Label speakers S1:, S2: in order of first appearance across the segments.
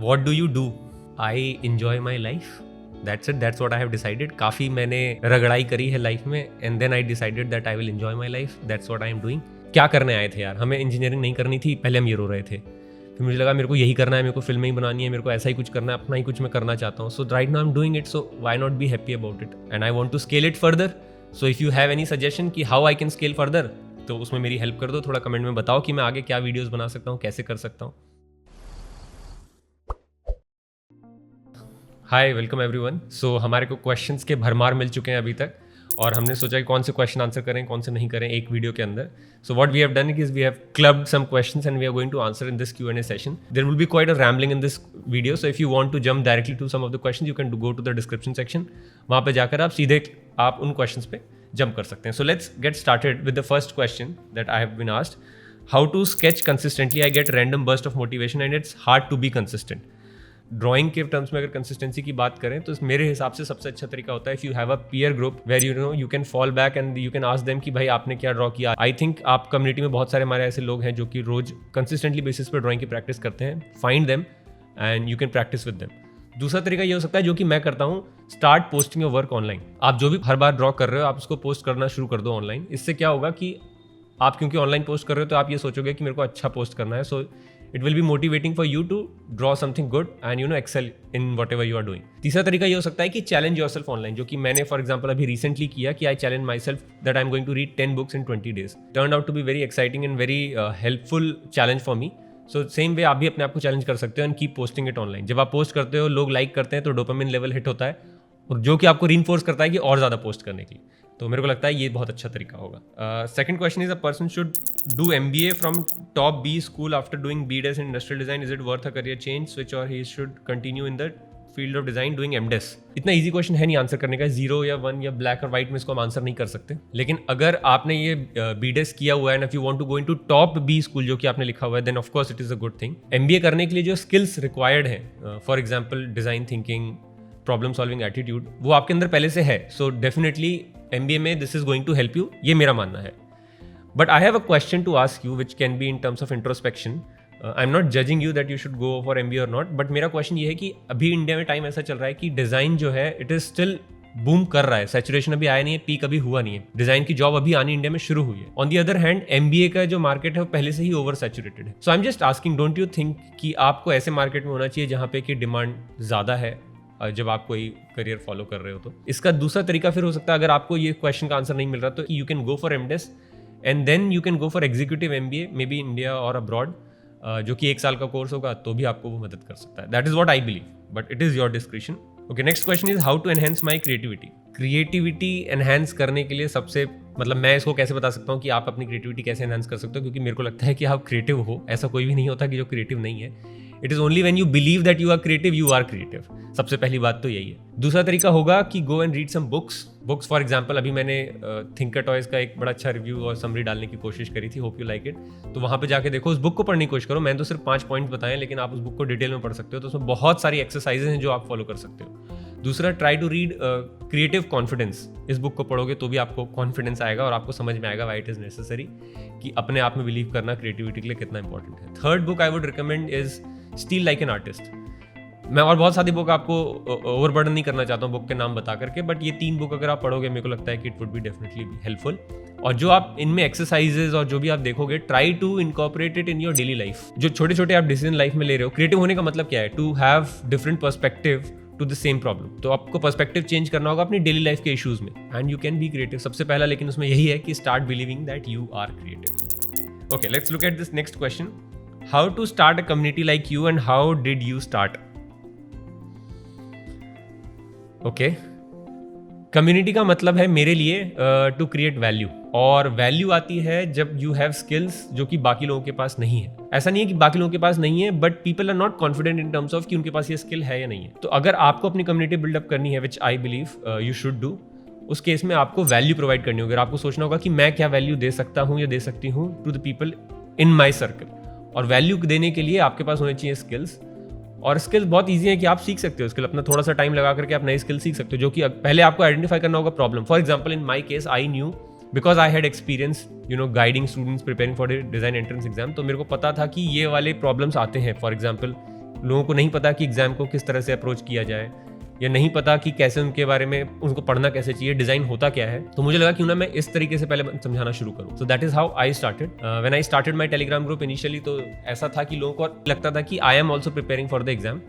S1: What do you do? I enjoy my life. That's it. That's what I have decided. काफ़ी मैंने रगड़ाई करी है life में and then I decided that I will enjoy my life. That's what I am doing. क्या करने आए थे यार? हमें इंजीनियरिंग नहीं करनी थी, पहले हम ये रो रहे थे. फिर मुझे लगा मेरे को यही करना है, मेरे को फिल्में ही बनानी है, मेरे को ऐसा ही कुछ करना है, अपना ही कुछ मैं करना चाहता हूँ. So right now I'm doing it, so why not be happy about it? And I want to scale it further. So if you have any suggestion कि how I can scale further, तो उसमें मेरी help कर दो. थोड़ा comment में बताओ कि मैं आगे क्या वीडियोस बना सकता हूँ, कैसे कर सकता हूँ. हाय, वेलकम एवरीवन. सो हमारे को क्वेश्चंस के भरमार मिल चुके हैं अभी तक और हमने सोचा कि कौन से क्वेश्चन आंसर करें, कौन से नहीं करें एक वीडियो के अंदर. So what we have done is we have clubbed some questions and we are going to answer in this Q&A session. There will be quite a rambling in this video, so if you want to jump directly to some of the questions you can go to the description section. वहाँ पे जाकर आप सीधे आप उन questions पे jump कर सकते हैं. So let's get started with the first question that I have been asked. How to sketch consistently? I get random burst of motivation and it's hard to be consistent. Drawing के terms में अगर consistency की बात करें तो मेरे हिसाब से सबसे अच्छा तरीका होता है if you have a peer group where you can fall back and you can ask them कि भाई आपने क्या ड्रॉ किया. आई थिंक आप कम्युनिटी में बहुत सारे हमारे ऐसे लोग हैं जो कि रोज कंसिस्टेंटली बेसिस पर ड्राइंग की प्रैक्टिस करते हैं. Find them and you can practice with them. दूसरा तरीका ये हो सकता है जो कि मैं करता हूँ, start posting your work online. आप जो भी हर बार ड्रॉ कर रहे हो आप उसको पोस्ट करना शुरू कर दो ऑनलाइन. इससे क्या होगा कि आप क्योंकि ऑनलाइन पोस्ट कर रहे हो तो आप ये सोचोगे कि मेरे को अच्छा पोस्ट करना है. सो it will be motivating for you to draw something good and excel in whatever you are doing. तीसरा तरीका ये हो सकता है कि challenge yourself online, जो कि मैंने for example अभी recently किया कि I challenge myself that I'm going to read 10 books in 20 days. Turned out to be very exciting and very helpful challenge for me. So same way आप भी अपने आप को challenge कर सकते हो and keep posting it online. जब आप post करते हो, लोग like करते हैं तो dopamine level hit होता है और जो कि आपको reinforce करता है कि और ज़्यादा post करने के लिए. तो मेरे को लगता है ये बहुत अच्छा तरीका होगा. Second question is a person should do MBA from top B school after doing BDes in industrial design. Is it worth a career change switch और he should continue in the field of design doing MDes? इतना easy question है नहीं answer करने का. 0 या 1 या black और white में इसको हम आंसर नहीं कर सकते. लेकिन अगर आपने ये BDes किया हुआ है and if you want to go into top B school जो कि आपने लिखा हुआ है then of course it is a good thing. MBA करने के लिए जो स्किल्स रिक्वायर्ड है, for example design thinking, problem solving attitude, वो आपके अंदर पहले से है. सो डेफिनेटली MBA में this is going to help you, ये मेरा मानना है. But I have a question to ask you which can be in terms of introspection. I am not judging you that you should go for MBA और not, but मेरा question ये है कि अभी इंडिया में टाइम ऐसा चल रहा है कि डिजाइन जो है इट इज स्टिल बूम कर रहा है. सैचुरेशन अभी आया नहीं है, पीक अभी हुआ नहीं है. डिजाइन की जॉब अभी आनी इंडिया में शुरू हुई है. On the other hand MBA का जो मार्केट है वो पहले से ही ओवर सैचुरेटेड है. So I am just asking, don't you think कि आपको ऐसे मार्केट में होना चाहिए जहाँ पे कि डिमांड ज़्यादा है जब आप कोई करियर फॉलो कर रहे हो? तो इसका दूसरा तरीका फिर हो सकता है, अगर आपको ये क्वेश्चन का आंसर नहीं मिल रहा तो you can go for MDes and then you can go for executive MBA maybe India और अब्रॉड, जो कि 1 साल का कोर्स होगा तो भी आपको वो मदद कर सकता है. That is what I believe, but it is your description. Okay, next question is how to enhance my creativity enhance करने के लिए सबसे मैं इसको कैसे बता सकता हूँ कि आप अपनी क्रिएटिविटी कैसे एनहेंस कर सकते हो, क्योंकि मेरे को लगता है कि आप क्रिएटिव हो. ऐसा कोई भी नहीं होता कि जो क्रिएटिव नहीं है. It is only when you believe that you are creative, you are creative. सबसे पहली बात तो यही है. दूसरा तरीका होगा कि go and read some books for example अभी मैंने थिंकरटॉयज का एक बड़ा अच्छा रिव्यू और समरी डालने की कोशिश करी थी. Hope you like it. तो वहाँ पे जाके देखो, उस बुक को पढ़ने की कोशिश करो. मैंने तो सिर्फ 5 पॉइंट्स बताए, लेकिन आप उस बुक को डिटेल में पढ़ सकते हो. तो उसमें बहुत सारी एक्सरसाइजेज हैं जो आप फॉलो कर सकते हो. दूसरा, try to read creative confidence. इस बुक को पढ़ोगे तो भी आपको कॉन्फिडेंस आएगा और आपको समझ में आएगा व्हाई इट इज नेसेसरी कि अपने आप में बिलीव करना क्रिएटिविटी के लिए कितना इंपॉर्टेंट है. Third book I would recommend is steel like an artist. मैं और बहुत सारी बुक आपको ओवरबर्डन नहीं करना चाहता हूँ बुक के नाम बता करके, बट ये 3 बुक अगर आप पढ़ोगे मेरे को लगता है कि it would be definitely helpful. और जो आप इनमें एक्सरसाइजेज और जो भी आप देखोगे, try to incorporate it in your daily life. जो छोटे छोटे आप डिसीजन लाइफ में ले रहे हो, क्रिएटिव होने का मतलब क्या है? To have different perspective to the same problem. तो आपको पर्सपेक्टिव चेंज करना होगा अपनी डेली लाइफ के इश्यूज में and you can be creative. सबसे पहला लेकिन उसमें यही है कि start believing that you are creative. Okay, let's look at this next question. How to start a community like you and how did you start? Okay, community का मतलब है मेरे लिए टू क्रिएट वैल्यू. और वैल्यू आती है जब you have skills जो कि बाकी लोगों के पास नहीं है. ऐसा नहीं है कि बाकी लोगों के पास नहीं है, but people are not confident in terms of कि उनके पास ये स्किल है या नहीं है. तो अगर आपको अपनी कम्युनिटी बिल्डअप करनी है, which I believe you should do, उस केस में आपको वैल्यू प्रोवाइड करनी होगी. आपको सोचना होगा कि मैं क्या वैल्यू दे सकता हूँ या दे सकती हूँ to the people in my circle. और वैल्यू देने के लिए आपके पास होने चाहिए स्किल्स. और स्किल्स बहुत ईजी है कि आप सीख सकते हो. स्किल अपना थोड़ा सा टाइम लगा करके आप नई स्किल सीख सकते हो, जो कि पहले आपको आइडेंटिफाई करना होगा problem. For example in my case I knew because I had experience guiding students preparing for design entrance exam. तो मेरे को पता था कि ये वाले प्रॉब्लम्स आते हैं. फॉर एग्जाम्पल लोगों को नहीं पता कि एग्जाम को किस तरह से अप्रोच किया जाए, या नहीं पता कि कैसे उनके बारे में उनको पढ़ना कैसे चाहिए, डिजाइन होता क्या है। तो मुझे लगा क्यों ना मैं इस तरीके से पहले समझाना शुरू करूं। सो that is how I started. When I started my Telegram group initially, तो ऐसा था कि लोगों को लगता था कि I am also preparing for the exam,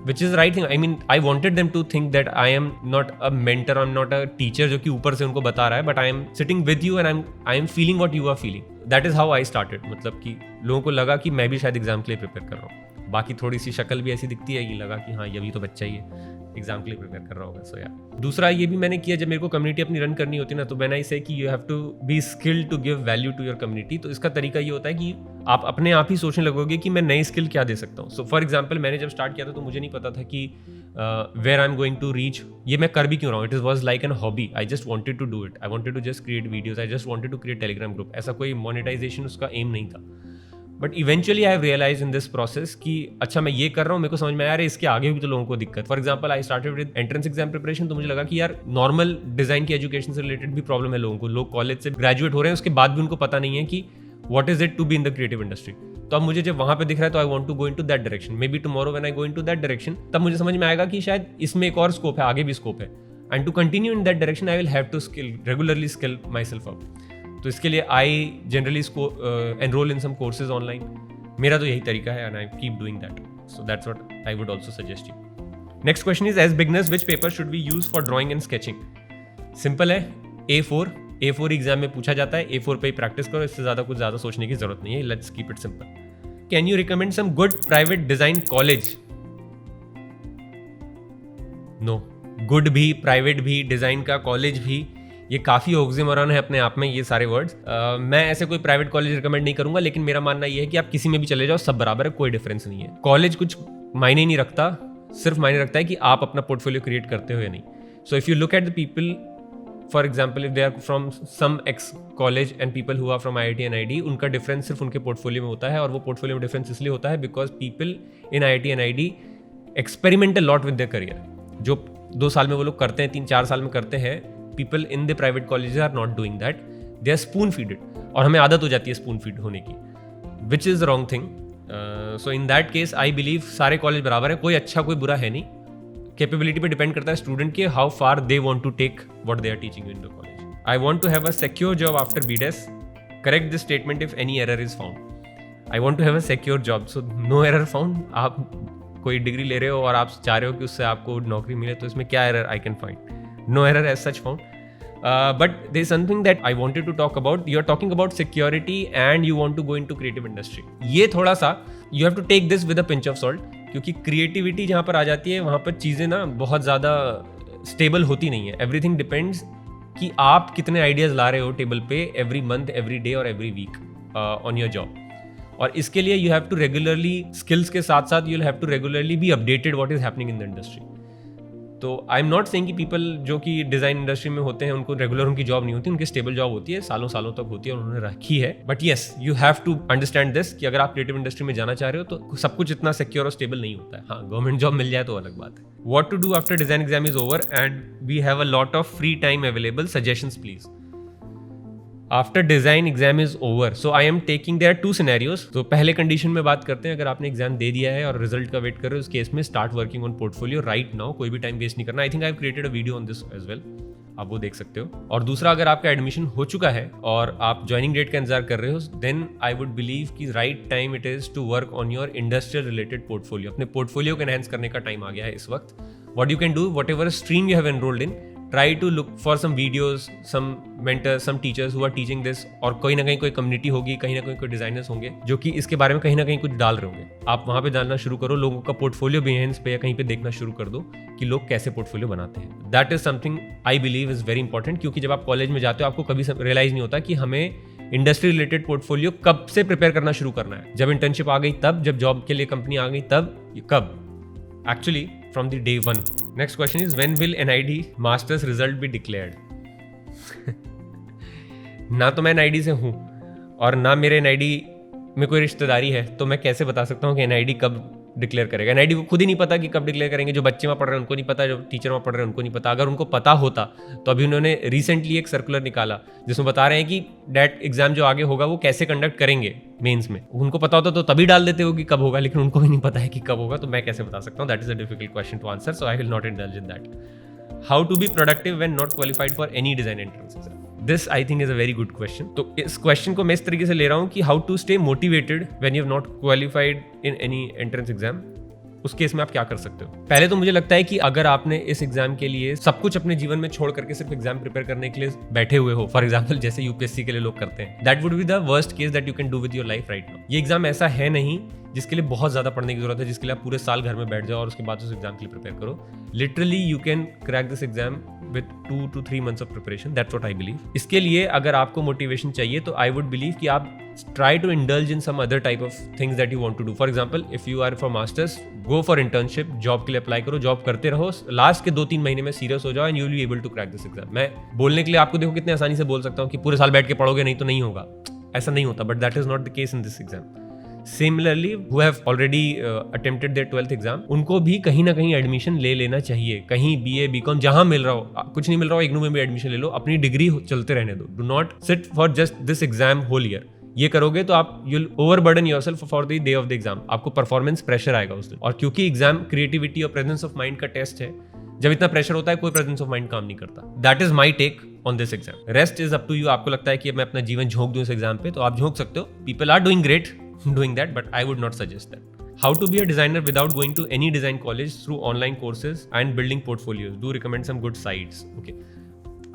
S1: which is right thing. I mean, I wanted them to think that I am not a mentor, I'm not a teacher जो कि ऊपर से उनको बता रहा है, but I am sitting with you and I am feeling what you are feeling. That is how I started. मतलब कि लोगों को लगा कि मैं भी शायद एग्जाम के लिए प्रिपेयर कर रहा हूँ। बाकी थोड़ी सी शक्ल भी ऐसी दिखती है कि लगा कि हाँ, ये भी तो बच्चा ही है, एग्जाम के लिए प्रिपेयर कर रहा होगा। सो या दूसरा ये भी मैंने किया, जब मेरे को कम्युनिटी अपनी रन करनी होती है ना, तो व्हेन आई से कि you have to be skilled to give value to your community, तो इसका तरीका ये होता है कि आप अपने आप ही सोचने लगोगे कि मैं नई स्किल क्या दे सकता हूँ। सो फॉर एग्जाम्पल, मैंने जब स्टार्ट किया था तो मुझे नहीं पता था कि where I am going to reach, ये मैं कर भी क्यों रहा हूँ। It was like an hobby, I just wanted to do it, I wanted to just create videos, I just wanted to create Telegram group. ऐसा कोई मोनेटाइजेशन उसका एम नहीं था। But eventually I have realize in this process कि अच्छा, मैं ये कर रहा हूँ, मेरे को समझ में आया रहा इसके आगे भी तो लोगों को दिक्कत। For example, I started with entrance exam preparation, तो मुझे लगा कि यार नॉर्मल डिजाइन की एजुकेशन से रिलेटेड भी प्रॉब्लम है लोगों को। लोग कॉलेज से ग्रेजुएट हो रहे हैं, उसके बाद भी उनको पता नहीं है कि what is it to be in the creative industry. तो अब मुझे जब वहां पे दिख रहा है, तो I want to go into that direction. Maybe tomorrow when I go into that direction, तब मुझे समझ में आएगा कि शायद इसमें एक और स्कोप है, आगे भी स्कोप है। And to continue in that direction I will have to regularly skill myself up. तो इसके लिए I generally enroll in some courses online. मेरा तो यही तरीका है, and I keep doing that. So that's what I would also suggest you. Next question is, as beginners which paper should we use for drawing and sketching? Simple है, A4 exam में पूछा जाता है, A4 पे ही practice करो, इससे ज्यादा कुछ ज्यादा सोचने की जरूरत नहीं है। Let's keep it simple. Can you recommend some good private design college? No, good भी, प्राइवेट भी, डिजाइन का कॉलेज भी, ये काफी ऑक्सीमोरन है अपने आप में ये सारे वर्ड्स। मैं ऐसे कोई प्राइवेट कॉलेज रिकमेंड नहीं करूंगा, लेकिन मेरा मानना ये है कि आप किसी में भी चले जाओ, सब बराबर है, कोई डिफरेंस नहीं है। कॉलेज कुछ मायने नहीं रखता, सिर्फ मायने रखता है कि आप अपना पोर्टफोलियो क्रिएट करते हो या नहीं। So if you look at the people, for example, if they are from some X college and people who are from IIT NID, उनका डिफरेंस सिर्फ उनके पोर्टफोलियो में होता है। और वो पोर्टफोलियो में डिफरेंस इसलिए होता है because people in IIT NID experiment a lot with their career. जो 2 साल में वो लोग करते हैं, 3-4 साल में करते हैं, people in the private colleges are not doing that. They are spoon feeded, और हमें आदत हो जाती है spoon feed होने की, which is the wrong thing. So in that case I believe सारे कॉलेज बराबर है, कोई अच्छा कोई बुरा है नहीं। कैपेबिलिटी पे डिपेंड करता है स्टूडेंट के, how far they want to take what they are teaching in the college. I want to have a secure job after BDES. Correct this statement if any error is found. I want to have a secure job, so no error found. आप कोई degree ले रहे हो और आप चाह रहे हो कि उससे आपको नौकरी मिले, तो इसमें क्या error I can find? No error as such found. But there is something that I wanted to talk about. You are talking about security and you want to go into creative industry. ये थोड़ा सा you have to take this with a pinch of salt, क्योंकि creativity जहाँ पर आ जाती है, वहाँ पर चीज़ें ना बहुत ज़्यादा स्टेबल होती नहीं है। Everything depends कि आप कितने आइडियाज़ ला रहे हो टेबल पे every month, every day और every week on your job. और इसके लिए you have to regularly, skills के साथ साथ you'll have to regularly be updated what is happening in the industry. तो आई एम नॉट सेइंग कि पीपल जो कि डिजाइन इंडस्ट्री में होते हैं उनको रेगुलर उनकी जॉब नहीं होती, उनकी स्टेबल जॉब होती है, सालों सालों तक होती है और उन्होंने रखी है। But yes, you have to understand this कि अगर आप क्रिएटिव इंडस्ट्री में जाना चाह रहे हो तो सब कुछ इतना सिक्योर और स्टेबल नहीं होता है। हाँ, गवर्नमेंट जॉब मिल जाए तो अलग बात है। What to do after design exam is over and we have a lot of free time available, suggestions please. After design exam is over, so I am taking there 2 scenarios. तो पहले condition में बात करते हैं, अगर आपने exam दे दिया है और रिजल्ट का वेट कर रहे हो, उस केस में start working on portfolio right now, कोई भी टाइम वेस्ट नहीं करना। I think I have created a video on this as well, आप वो देख सकते हो। और दूसरा, अगर आपका एडमिशन हो चुका है और आप ज्वाइनिंग डेट का इंतजार कर रहे हो, देन आई वुड बिलीव कि right time it is to work on your industrial related portfolio. अपने पोर्टफोलियो को एनहांस करने का टाइम आ गया है इस वक्त। What you can do, whatever stream you have enrolled in, try to look for some videos, some mentors, some teachers who are teaching this, और कहीं ना कहीं कोई कम्युनिटी होगी, कहीं ना कहीं कोई डिजाइनर्स होंगे जो कि इसके बारे में कहीं ना कहीं कुछ डाल रहे होंगे। आप वहाँ पे डालना शुरू करो, लोगों का पोर्टफोलियो बिहेवियर्स पे या कहीं पे देखना शुरू कर दो कि लोग कैसे पोर्टफोलियो बनाते हैं। That is something I believe is very important, क्योंकि जब आप कॉलेज में जाते हो आपको कभी रियलाइज नहीं होता कि हमें इंडस्ट्री रिलेटेड पोर्टफोलियो कब से प्रिपेयर करना शुरू करना है। जब इंटर्नशिप आ गई तब, जब जॉब के लिए कंपनी आ गई तब, कब? Actually, from the day one. Next question is, when will NID Masters result be declared? ना तो मैं NID से हूँ और ना मेरे NID में कोई रिश्तेदारी है, तो मैं कैसे बता सकता हूँ कि NID कब डिक्लेयर करेगा। एनआईटी को खुद ही नहीं पता कि कब डिक्लेयर करेंगे, जो बच्चे वहाँ पढ़ रहे हैं उनको नहीं पता, जो टीचर वहाँ पढ़ रहे हैं उनको नहीं पता। अगर उनको पता होता तो अभी उन्होंने रिसेंटली एक सर्कुलर निकाला जिसमें बता रहे हैं कि डैट एग्जाम जो आगे होगा वो कैसे कंडक्ट करेंगे मेंस में। उनको पता होता तो तभी डाल देते हो कि कब होगा, लेकिन उनको भी नहीं पता है कि कब होगा, तो मैं कैसे बता सकता हूँ? That is a difficult question to answer, so I will not indulge in that. How to be productive when not qualified for any design entrance exam? This I think is a very good question. तो इस question को मैं इस तरीके से ले रहा हूँ कि how to stay motivated when you have not qualified in any entrance exam. उस केस में आप क्या कर सकते हो? पहले तो मुझे लगता है कि अगर आपने इस एग्जाम के लिए सब कुछ अपने जीवन में छोड़ करके सिर्फ एग्जाम प्रिपेयर करने के लिए बैठे हुए हो, फॉर एग्जाम्पल जैसे यूपीएससी के लिए लोग करते हैं, that would be the worst case that you can do with your life right now. ये एग्जाम ऐसा है नहीं जिसके लिए बहुत ज्यादा पढ़ने की जरूरत है, जिसके लिए आप पूरे साल घर में बैठ जाओ और उसके बाद उस एग्जाम के लिए प्रिपेयर करो। Literally you can crack this exam with 2 to 3 months of preparation, that's what I believe. इसके लिए अगर आपको मोटिवेशन चाहिए तो आई वुड बिलीव कि आप try to indulge in some other type of things that you want to do. For example if you are for masters, go for internship, job के लिए अप्लाई करो, जॉब करते रहो, लास्ट के 2-3 महीने में सीरियस हो जाओ and you will be able to crack this exam. मैं बोलने के लिए आपको देखो कितने आसानी से बोल सकता हूँ कि पूरे साल बैठ के पढ़ोगे नहीं तो नहीं होगा, ऐसा नहीं होता, but that is not the case in this exam. Similarly, who have already attempted their 12th exam, उनको भी कहीं ना कहीं एडमिशन ले लेना चाहिए, कहीं BA BCom जहां मिल रहा हो। कुछ नहीं मिल रहा हो, इग्नू में भी एडमिशन ले लो, अपनी डिग्री चलते रहने दो। Do not sit for just this exam whole year. ये करोगे तो आप you'll overburden yourself for the day of the exam, आपको परफॉर्मेंस प्रेशर आएगा उस दिन। और क्योंकि एग्जाम क्रिएटिविटी और प्रेजेंस ऑफ माइंड का टेस्ट है, जब इतना प्रेशर होता है कोई प्रेजेंस ऑफ माइंड काम नहीं करता। That is my take on this exam. Rest is up to you. आपको लगता है कि मैं अपना जीवन झोंक दूं इस एग्जाम पे, तो आप झोंक सकते हो। People are doing great doing that, but I would not suggest that. How to be a designer without going to any design college through online courses and building portfolios. Do recommend some good sites. Okay.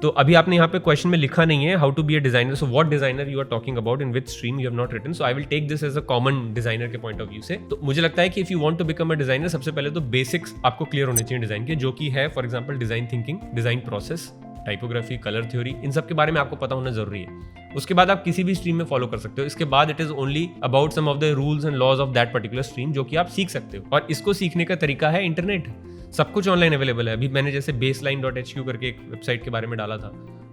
S1: तो अभी आपने यहाँ पे question में लिखा नहीं है how to be a designer, so what designer you are talking about, in which stream you have not written, so I will take this as a common designer के पॉइंट ऑफ व्यू से। तो मुझे लगता है कि if you want to become a designer, सबसे पहले तो बेसिक्स आपको क्लियर होने चाहिए डिजाइन के, जो कि है for example design thinking, design process, typography, colour theory, इन सब के बारे में आपको पता होना जरूरी है। उसके बाद आप किसी भी स्ट्रीम में फॉलो कर सकते हो। इसके बाद it is only about some of the rules and laws of that particular stream, जो कि आप सीख सकते हो। और इसको सीखने का तरीका है इंटरनेट, सब कुछ ऑनलाइन अवेलेबल है। अभी मैंने जैसे baseline.hq करके एक वेबसाइट के बारे में डाला था,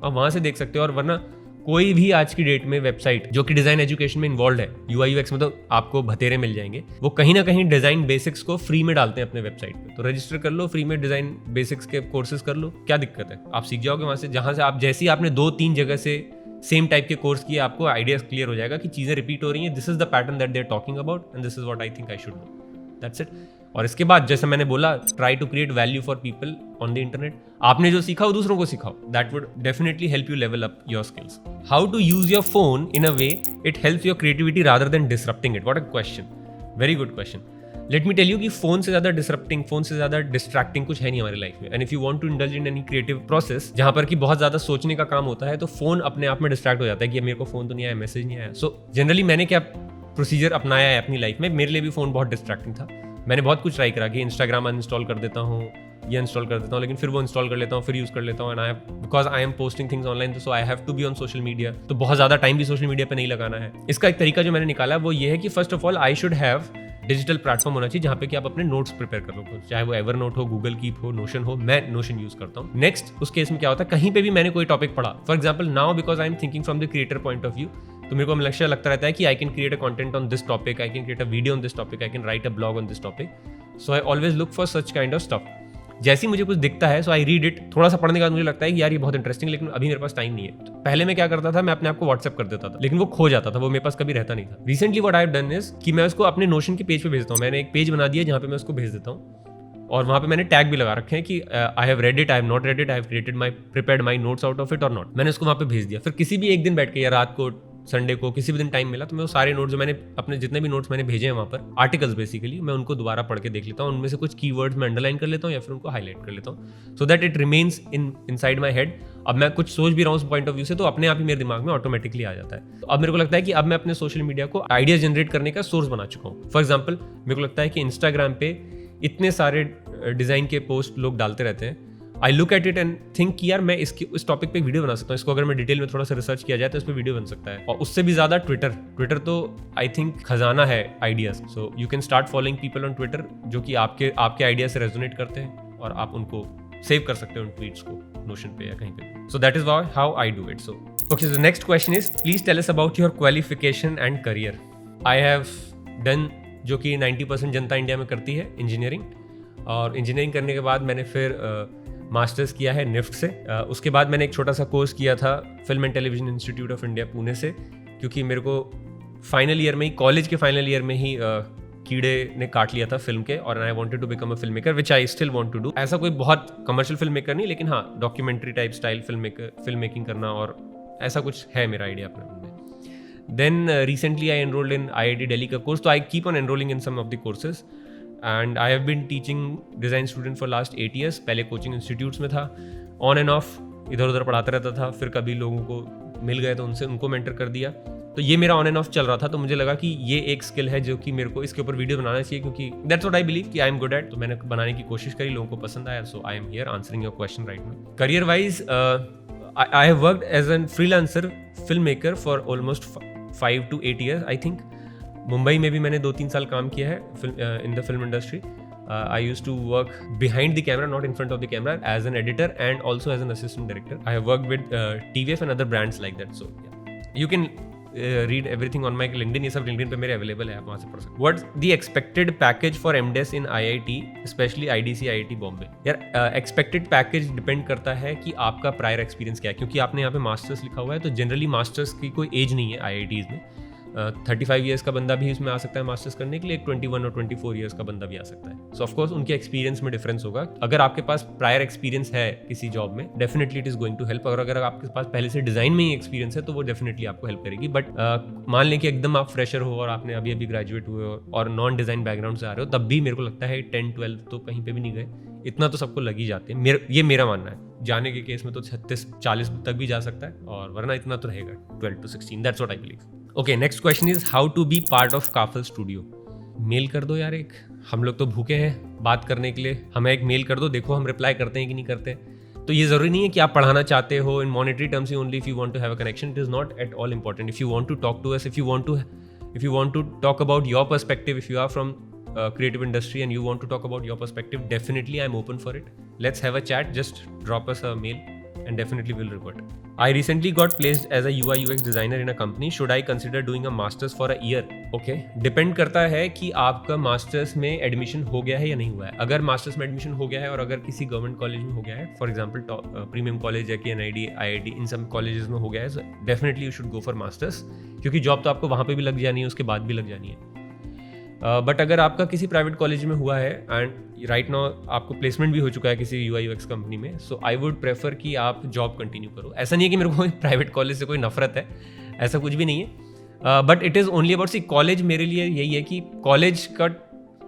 S1: आप वहां से देख सकते हो। और वरना कोई भी आज की डेट में वेबसाइट जो कि डिजाइन एजुकेशन में इन्वॉल्व है, UI UX में, तो आपको भतेरे मिल जाएंगे। वो कहीं ना कहीं डिजाइन बेसिक्स को फ्री में डालते हैं अपने वेबसाइट पे, तो रजिस्टर कर लो फ्री में, डिजाइन बेसिक्स के कोर्सेज कर लो, क्या दिक्कत है? आप सीख जाओगे वहां से, जहां से आप जैसे ही आपने 2-3 जगह से सेम टाइप के कोर्स किए, आपको आइडिया क्लियर हो जाएगा कि चीजें रिपीट हो रही हैं। This is the pattern that they are talking about and this is what I think I should know, that's it. और इसके बाद जैसे मैंने बोला, try to create value for people on the internet. आपने जो सीखा वो दूसरों को सिखाओ, that would definitely help you level up your skills. How to use your phone in a way it helps your creativity rather than disrupting it? What a question, very good question. Let me tell you कि phone से ज्यादा disrupting, phone से ज्यादा distracting कुछ है नहीं हमारी life में। And if you want to indulge in any creative process जहां पर कि बहुत ज्यादा सोचने का काम होता है, तो फोन अपने आप में डिस्ट्रैक्ट हो जाता है कि मेरे को फोन तो नहीं आया, मैसेज नहीं आया। सो जनरली मैंने क्या प्रोसीजर अपनाया है अपनी लाइफ में, मेरे लिए भी फोन बहुत डिस्ट्रैक्टिंग था। मैंने बहुत कुछ ट्राई करा कि इंस्टाग्राम अनइंस्टॉल कर देता हूँ, ये इंस्टॉल कर देता हूँ, लेकिन फिर वो इंस्टॉल कर लेता हूँ, फिर यूज कर लेता हूँ। And because I am posting things online, so I have to be on social media, तो बहुत ज्यादा टाइम भी सोशल मीडिया पे नहीं लगाना है। इसका एक तरीका जो मैंने निकाला वो ये है कि first of all I should have digital platform होना चाहिए जहाँ पे कि आप अपने नोट्स प्रिपेयर कर लो, चाहे वो एवरनोट हो, गूगल कीप हो, नोशन हो। मैं नोशन यूज करता हूँ। नेक्स्ट उस केस में क्या होता है, कहीं पे भी मैंने कोई टॉपिक पढ़ा, for example now because I am thinking from the creator point of view, तो मेरे को हमेशा लगता रहता है कि I can create a content on this topic, I can create a video on this topic, I can write a blog on this topic, so I always look for such kind of stuff. जैसे ही मुझे कुछ दिखता है, so I read it, थोड़ा सा पढ़ने के बाद मुझे लगता है कि यार ये बहुत इंटरेस्टिंग, लेकिन अभी मेरे पास टाइम नहीं है। तो पहले मैं क्या करता था, मैं अपने आप को व्हाट्सएप कर देता था, लेकिन वो खो जाता था, वो मेरे पास कभी रहता नहीं था। Recently what I have done is कि मैं उसको अपने नोशन के पेज पे भेजता हूँ। मैंने एक पेज बना दिया जहाँ पे मैं उसको भेज देता हूँ, और वहाँ पे मैंने टैग भी लगा रखे हैं कि I have read it, I have not read it, I have created my prepared my notes out of it और नॉट। मैंने उसको वहाँ पे भेज दिया। फिर किसी भी एक दिन बैठ के या रात को, संडे को, किसी भी दिन टाइम मिला, तो मैं वो सारे नोट्स जो मैंने अपने जितने भी नोट्स मैंने भेजे हैं वहाँ पर, आर्टिकल्स बेसिकली, मैं उनको दोबारा पढ़ के देख लेता हूँ। उनमें से कुछ कीवर्ड्स मैं अंडरलाइन कर लेता हूँ या फिर उनको हाईलाइट कर लेता हूँ, so that it remains inside my head. अब मैं कुछ सोच भी रहा हूँ उस पॉइंट ऑफ व्यू से, तो अपने आप ही मेरे दिमाग में ऑटोमेटिकली आ जाता है। तो अब मेरे को लगता है कि अब मैं अपने सोशल मीडिया को आइडिया जनरेट करने का सोर्स बना चुका हूँ। फॉर एग्जाम्पल मेरे को लगता है कि इंस्टाग्राम पे इतने सारे डिजाइन के पोस्ट लोग डालते रहते हैं, I look at it and think कि यार मैं इस टॉपिक पे वीडियो बना सकता हूँ, इसको अगर मैं डिटेल में थोड़ा सा रिसर्च किया जाए तो इस पर वीडियो बन सकता है। और उससे भी ज्यादा ट्विटर तो आई थिंक खजाना है ideas. So you can start following people on Twitter जो कि आपके आइडिया से रेजोनेट करते हैं, और आप उनको सेव कर सकते हो उन ट्वीट्स को नोशन पे या कहीं पे। So that is how I do it. So okay, so next question is please tell us about your qualification and career. I have done जो कि 90% जनता इंडिया में करती है, इंजीनियरिंग। और इंजीनियरिंग करने के बाद मैंने फिर मास्टर्स किया है निफ्ट से। उसके बाद मैंने एक छोटा सा कोर्स किया था film and television institute of India Pune से, क्योंकि मेरे को फाइनल ईयर में ही, कॉलेज के फाइनल ईयर में ही कीड़े ने काट लिया था फिल्म के, और I wanted to become a film maker, which I still want to do. ऐसा कोई बहुत कमर्शियल फिल्म मेकर नहीं, लेकिन हाँ documentary type style film making करना, और ऐसा कुछ है मेरा आइडिया अपने मन में। Then recently I enrolled in IIT Delhi का कोर्स, तो I keep on enrolling in some of the courses and I have been teaching design student for last 8 years। पहले कोचिंग इंस्टीट्यूट्स में था, ऑन एंड ऑफ इधर उधर पढ़ाता रहता था, फिर कभी लोगों को मिल गए तो उनको मेंटर कर दिया। तो ये मेरा ऑन एंड ऑफ चल रहा था, तो मुझे लगा कि ये एक स्किल है जो कि मेरे को इसके ऊपर वीडियो बनाना चाहिए, क्योंकि दैट्स व्हाट आई बिलीव कि आई एम गुड एट। तो मैंने बनाने की कोशिश करी, लोगों को पसंद आया, so I am here answering your question right now. Career wise I have worked as an freelancer film maker for almost 5 to 8 years I think. Mumbai में भी मैंने 2-3 साल काम किया है in the film industry. I used to work behind the camera, not in front of the camera, as an editor and also as an assistant director. I have worked with TVF and other brands like that. So yeah, you can read everything on my LinkedIn. ये सब LinkedIn पे मेरे available है, आप वहाँ से पढ़ सकते हैं। What's the expected package for MDes in IIT, especially IDC, IIT Bombay? यार expected package depend करता है कि आपका prior experience क्या है, क्योंकि आपने यहाँ पे masters लिखा हुआ है, तो generally masters की कोई age नहीं है IITs में। 35 years का बंदा भी इसमें आ सकता है मास्टर्स करने के लिए, 21 और 24 years का बंदा भी आ सकता है। सो ऑफ कोर्स उनके एक्सपीरियंस में डिफरेंस होगा। अगर आपके पास प्रायर एक्सपीरियंस है किसी जॉब में, definitely it is going to help. और अगर आपके पास पहले से डिजाइन में ही एक्सपीरियंस है तो वो डेफिनेटली आपको हेल्प करेगी। बट मान लें कि एकदम आप फ्रेशर हो और आपने अभी ग्रेजुएट हुए हो और नॉन डिजाइन बैकग्राउंड से आ रहे हो, तब भी मेरे को लगता है 10-12 तो कहीं पे भी नहीं गए, इतना तो सबको लग ही जाते हैं। ये मेरा मानना है। जाने के केस में तो 36-40 तक भी जा सकता है, और वरना इतना तो रहेगा 12 to 16। That's what I believe. Okay, next question is how to be part of Kaafal studio. Mail कर दो यार एक, हम लोग तो भूखे हैं बात करने के लिए, हमें एक मेल कर दो, देखो हम रिप्लाई करते हैं कि नहीं करते। तो ये जरूरी नहीं है कि आप पढ़ाना चाहते हो इन मॉनेटरी टर्म्स ही only. If you want to have a connection, it is not at all important. If you want to talk to us, if you want to talk about your perspective, if you are from creative industry and you want to talk about your perspective, definitely I'm open for it. Let's have a chat, just drop us a mail and definitely we'll revert. I recently got placed as a UI UX designer in a company. Should I consider doing a masters for a year? Okay, depend करता है कि आपका masters में admission हो गया है या नहीं हुआ है। अगर मास्टर्स में एडमिशन हो गया है और अगर किसी गवर्नमेंट कॉलेज में हो गया है, फॉर एग्जांपल प्रीमियम कॉलेज है कि NID, IIT, इन सब कॉलेजेस में हो गया है, so definitely you should go for masters, क्योंकि जॉब तो आपको वहाँ पे भी लग जानी है, उसके बाद भी लग जानी है। बट अगर आपका किसी प्राइवेट कॉलेज में हुआ है एंड राइट नाउ आपको प्लेसमेंट भी हो चुका है किसी UI UX कंपनी में, सो आई वुड प्रेफर कि आप जॉब कंटिन्यू करो। ऐसा नहीं है कि मेरे को प्राइवेट कॉलेज से कोई नफरत है, ऐसा कुछ भी नहीं है। But it is only about, see college मेरे लिए यही है कि कॉलेज का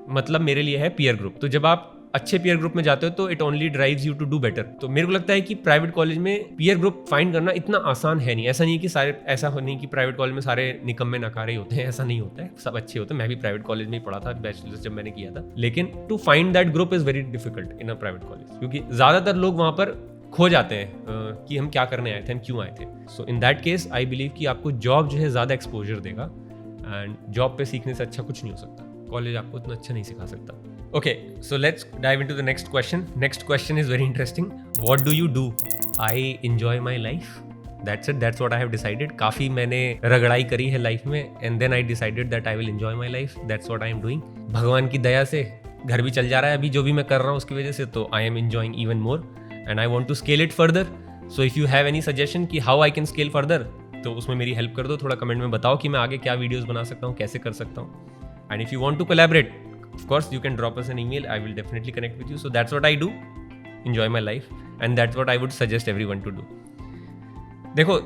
S1: मतलब मेरे लिए है पीयर ग्रुप। तो जब आप अच्छे पीयर ग्रुप में जाते हो तो it only drives you to do better. तो मेरे को लगता है कि प्राइवेट कॉलेज में पीयर ग्रुप फाइंड करना इतना आसान है नहीं। ऐसा नहीं है कि सारे, ऐसा नहीं कि प्राइवेट कॉलेज में सारे निकम्मे नकारे होते हैं, ऐसा नहीं होता है, सब अच्छे होते हैं। मैं भी प्राइवेट कॉलेज में ही पढ़ा था, बैचलर्स जब मैंने किया था, लेकिन to find that group is very difficult in a private college, क्योंकि ज्यादातर लोग वहाँ पर खो जाते हैं कि हम क्या करने आए थे, हम क्यों आए थे। So in that case I believe कि आपको जॉब जो है ज्यादा एक्सपोजर देगा, एंड जॉब पे सीखने से अच्छा कुछ नहीं हो सकता। कॉलेज आपको इतना अच्छा नहीं सिखा सकता। Okay, so let's dive into the next question. Next question is very interesting. What do you do? I enjoy my life. That's it. That's what I have decided. काफ़ी मैंने रगड़ाई करी है लाइफ में, and then I decided that I will enjoy my life. That's what I am doing. भगवान की दया से घर भी चल जा रहा है अभी जो भी मैं कर रहा हूँ उसकी वजह से, तो I am enjoying even more and I want to scale it further. So if you have any suggestion कि how I can scale further, तो उसमें मेरी हेल्प कर दो। थोड़ा कमेंट में बताओ कि मैं आगे क्या वीडियोस बना सकता हूँ, कैसे कर सकता हूँ। And if you want to collaborate, of course you can drop us an email. I will definitely connect with you. So that's what I do. Enjoy my life, and that's what I would suggest everyone to do. देखो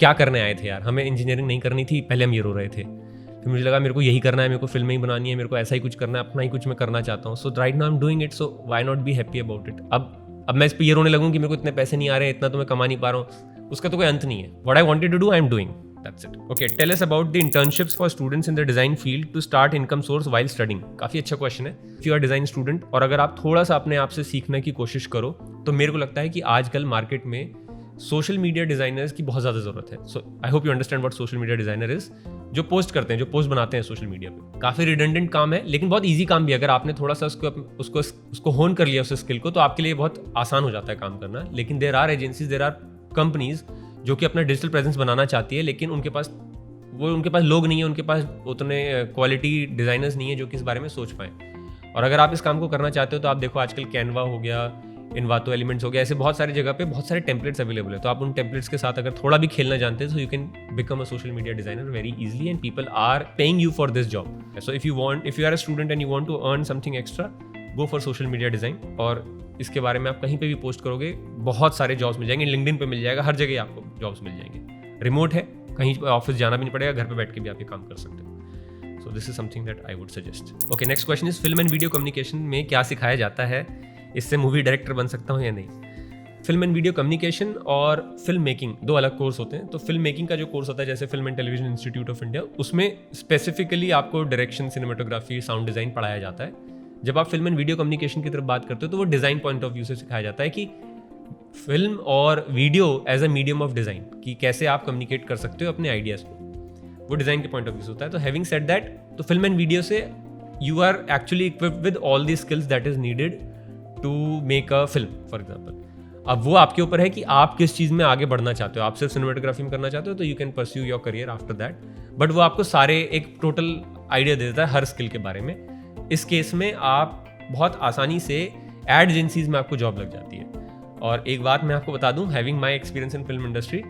S1: क्या करने आए थे यार, हमें engineering नहीं करनी थी, पहले हम ये रो रहे थे, फिर मुझे लगा मेरे को यही करना है, मेरे को फिल्में ही बनानी है, मेरे को ऐसा ही कुछ करना है, अपना ही कुछ मैं करना चाहता हूँ। So right now I am doing it, so why not be happy about it. अब मैं इस पर ये रोने लगूँ कि मेरे को इतने पैसे नहीं आ रहे, इतना तो मैं कमा नहीं पा रहा हूँ, उसका तो कोई अंत नहीं है। What I wanted to do I am doing, that's it. Okay, tell us about the internships for students in the design field to start income source while studying. काफी अच्छा क्वेश्चन है। If you are design student और अगर आप थोड़ा सा अपने आप से सीखने की कोशिश करो, तो मेरे को लगता है कि आजकल मार्केट में सोशल मीडिया डिजाइनर्स की बहुत ज्यादा जरूरत है। So I hope you understand what social media designer is. जो पोस्ट करते हैं, जो पोस्ट बनाते हैं सोशल मीडिया पे, काफी रिडंडेंट काम है लेकिन बहुत ईजी काम भी। अगर आपने थोड़ा सा उसको होन कर लिया उस स्किल को, तो आपके लिए बहुत आसान हो जाता है काम करना। लेकिन there are agencies, there are companies जो कि अपना डिजिटल प्रेजेंस बनाना चाहती है, लेकिन उनके पास वो उनके पास लोग नहीं है, उनके पास उतने क्वालिटी डिज़ाइनर्स नहीं है जो कि इस बारे में सोच पाएँ। और अगर आप इस काम को करना चाहते हो तो आप देखो आजकल कैनवा हो गया, इन्वातो एलिमेंट्स हो गया, ऐसे बहुत सारी जगह पे बहुत सारे टेम्पलेट्स अवेलेबल है। तो आप उन टेम्पलेट्स के साथ अगर थोड़ा भी खेलना जानते हैं तो you can become a social media designer very easily and people are paying you for this job. So if you are a student and you want to earn something extra, go for social media design. और इसके बारे में आप कहीं पे भी post करोगे बहुत सारे जॉब्स मिल जाएंगे, लिंक्डइन पे मिल जाएगा, हर जगह आपको जॉब्स मिल जाएंगे। रिमोट है, कहीं ऑफिस जाना भी नहीं पड़ेगा, घर पे बैठ के भी आप ये काम कर सकते हो। So this is something that I would suggest. Okay, next question is film and video communication में क्या सिखाया जाता है, इससे मूवी डायरेक्टर बन सकता हूँ या नहीं। फिल्म एंड वीडियो कम्युनिकेशन और फिल्म मेकिंग दो अलग कोर्स होते हैं। तो फिल्म मेकिंग का जो कोर्स होता है जैसे film and television institute of India, उसमें स्पेसिफिकली आपको डायरेक्शन, सिनेमेटोग्राफी, साउंड डिज़ाइन पढ़ाया जाता है। जब आप फिल्म एंड वीडियो कम्युनिकेशन की तरफ बात करते हो तो वो डिज़ाइन पॉइंट ऑफ व्यू से सिखाया जाता है कि फिल्म और video as a medium of design, कि कैसे आप कम्युनिकेट कर सकते हो अपने आइडियाज़ को, वो डिज़ाइन के पॉइंट ऑफ व्यू से होता है। तो हैविंग सेड दैट, तो फिल्म एंड वीडियो से you are actually equipped with all the skills that is needed to make a film for example. अब वो आपके ऊपर है कि आप किस चीज़ में आगे बढ़ना चाहते हो। आप सिर्फ सिनेमेटोग्राफी में करना चाहते हो तो you can pursue your career after that, but वो आपको सारे एक टोटल आइडिया दे देता है हर स्किल के बारे में। इस केस में आप बहुत आसानी से एड एजेंसीज में आपको जॉब लग जाती है। और एक बात मैं आपको बता दूं, having my experience in film industry,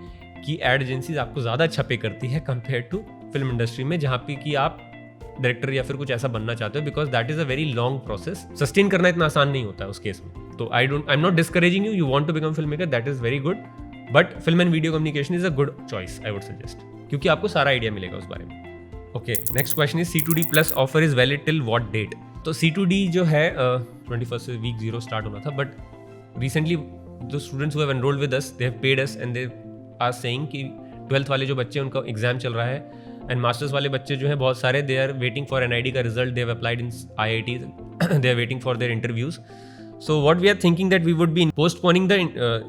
S1: कि एड एजेंसीज आपको ज़्यादा अच्छा पे करती है कंपेयर टू फिल्म इंडस्ट्री में, जहाँ पे कि आप डायरेक्टर या फिर कुछ ऐसा बनना चाहते हो, because that is a very long process. Sustain करना इतना आसान नहीं होता है उस केस में। तो I am not discouraging you want to become film maker, that is very good, but film and video communication is a good choice I would suggest, क्योंकि आपको सारा आइडिया मिलेगा उस बारे में। Okay, next question is C2D plus offer is valid till what date. तो C2D जो है 21 से वीक 0 स्टार्ट होना था, but recently the students who have enrolled with us, they have paid us and they are saying कि 12th वाले जो बच्चे उनका एग्जाम चल रहा है, एंड मास्टर्स वाले बच्चे जो हैं बहुत सारे, they are waiting for NID का result, they have applied in IITs, they are waiting for their interviews. So what we are thinking that we would be postponing the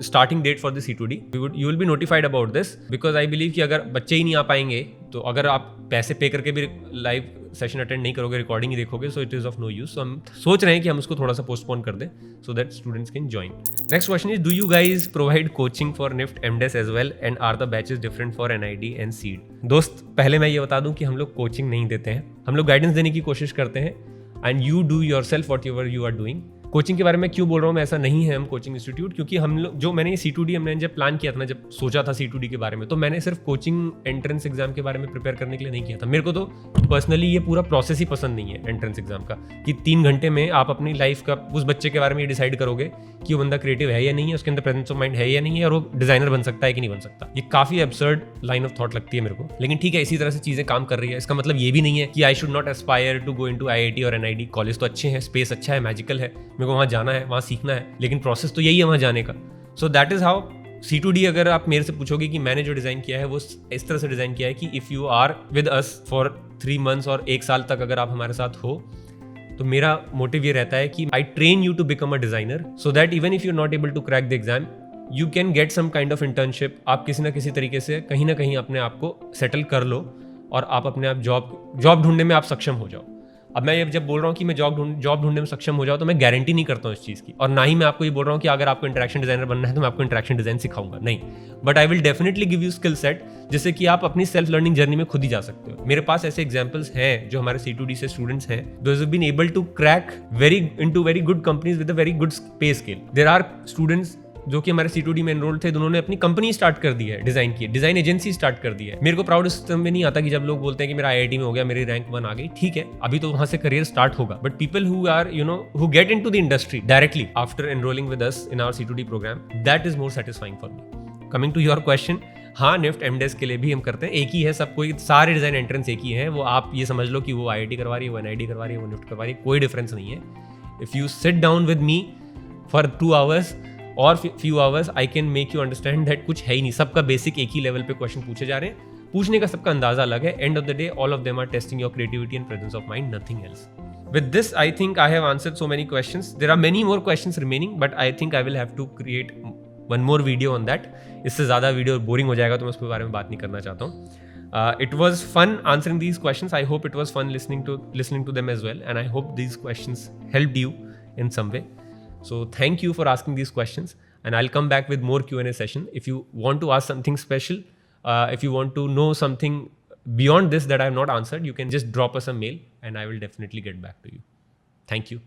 S1: starting date for the C2D. You will be notified about this because I believe कि अगर बच्चे ही नहीं आ पाएंगे तो अगर आप पैसे पे करके भी लाइव सेशन अटेंड नहीं करोगे, रिकॉर्डिंग ही देखोगे, so it is of no use. So हम सोच रहे हैं कि हम उसको थोड़ा सा पोस्टपोन कर दें so that students can join. Next question is, do you guys provide coaching for NIFT MDes as well and are the batches different for NID and SEED? दोस्त, पहले मैं ये बता दूं कि हम लोग कोचिंग नहीं देते हैं, हम लोग गाइडेंस देने की कोशिश करते हैं and you do yourself whatever you are doing. Coaching के बारे में क्यों बोल रहा हूँ मैं, ऐसा नहीं है हम कोचिंग इंस्टीट्यूट, क्योंकि हम लोग जो मैंने C2D हमने जब प्लान किया था ना, जब सोचा था C2D के बारे में, तो मैंने सिर्फ कोचिंग एंट्रेंस एग्जाम के बारे में प्रिपेयर करने के लिए नहीं किया था। मेरे को तो पर्सनली ये पूरा प्रोसेस ही पसंद नहीं है एंट्रेंस एग्जाम का, कि 3 घंटे में आप अपनी लाइफ का उस बच्चे के बारे में ये डिसाइड करोगे कि वो बंदा क्रिएटिव है या नहीं है, उसके अंदर प्रेजेंस ऑफ माइंड है या नहीं है, और वो डिजाइनर बन सकता है कि नहीं बन सकता। ये काफी एब्सर्ड लाइन ऑफ थॉट लगती है मेरे को, लेकिन ठीक है, इसी तरह से चीजें काम कर रही है। इसका मतलब ये भी नहीं है कि I should not aspire to go into IIT और NID। कॉलेज तो अच्छे हैं, स्पेस अच्छा है, मैजिकल है, मेरे को वहाँ जाना है, वहाँ सीखना है, लेकिन प्रोसेस तो यही है वहाँ जाने का। सो दैट इज हाउ C2D, अगर आप मेरे से पूछोगे कि मैंने जो डिज़ाइन किया है वो इस तरह से डिज़ाइन किया है कि if you are with us for 3 months और 1 साल तक अगर आप हमारे साथ हो, तो मेरा मोटिव ये रहता है कि I train you to become a designer so that even if you not able to crack the exam, you can get some kind of internship. आप किसी ना किसी तरीके से कहीं ना कहीं अपने आप को सेटल कर लो और आप अपने आप जॉब ढूंढने में आप सक्षम हो जाओ। अब मैं ये जब बोल रहा हूँ कि मैं जॉब ढूंढने में सक्षम हो जाऊँ, तो मैं गारंटी नहीं करता हूँ इस चीज़ की, और ना ही मैं आपको ये बोल रहा हूँ कि अगर आपको इंटरेक्शन डिजाइनर बनना है तो मैं आपको इंटरेक्शन डिजाइन सिखाऊंगा, नहीं। But I will definitely give you skill set जिससे कि आप अपनी सेल्फ लर्निंग जर्नी में खुद ही जा सकते हो। मेरे पास ऐसे एग्जाम्पल्स हैं जो हमारे C2D से स्टूडेंट्स हैं, those have been able to crack into very good companies with a very good pay scale. There are students जो कि हमारे C2D में एनरोल्ड थे, उन्होंने अपनी कंपनी स्टार्ट कर दी है, डिजाइन एजेंसी स्टार्ट कर दी है। मेरे को प्राउड सिस्टम में नहीं आता कि जब लोग बोलते हैं कि मेरा IIT में हो गया, मेरी रैंक 1 आ गई, ठीक है, अभी तो वहां से करियर स्टार्ट होगा। But people who are who get into the industry directly after enrolling with us in our C2D program, that is more satisfying for me. Coming to your question, हाँ, NIFT MDes के लिए भी हम करते हैं, एक ही है सब, कोई सारे डिजाइन एंट्रेंस एक ही है। वो आप ये समझ लो कि वो IIT करवा रही है, वो NID करवा रही है, वो NIFT करवा रही है, कोई डिफरेंस नहीं है। If you sit down with me for 2 hours और few hours, I can make you understand that कुछ है ही नहीं, सबका बेसिक एक ही लेवल पे क्वेश्चन पूछे जा रहे हैं, पूछने का सबका अंदाजा अलग है। End of the day all of them are testing your creativity and presence of mind, nothing else. With this I think I have answered so many questions. There are many more questions remaining, but I think I will have to create one more video on that. इससे ज़्यादा video boring हो जाएगा, तो मैं उसके बारे में बात नहीं करना चाहता हूँ। It was fun answering these questions. I hope it was fun listening to them as well, and I hope these questions helped you in some way. So thank you for asking these questions, and I'll come back with more Q&A session. If you want to ask something special, if you want to know something beyond this that I have not answered, you can just drop us a mail and I will definitely get back to you. Thank you.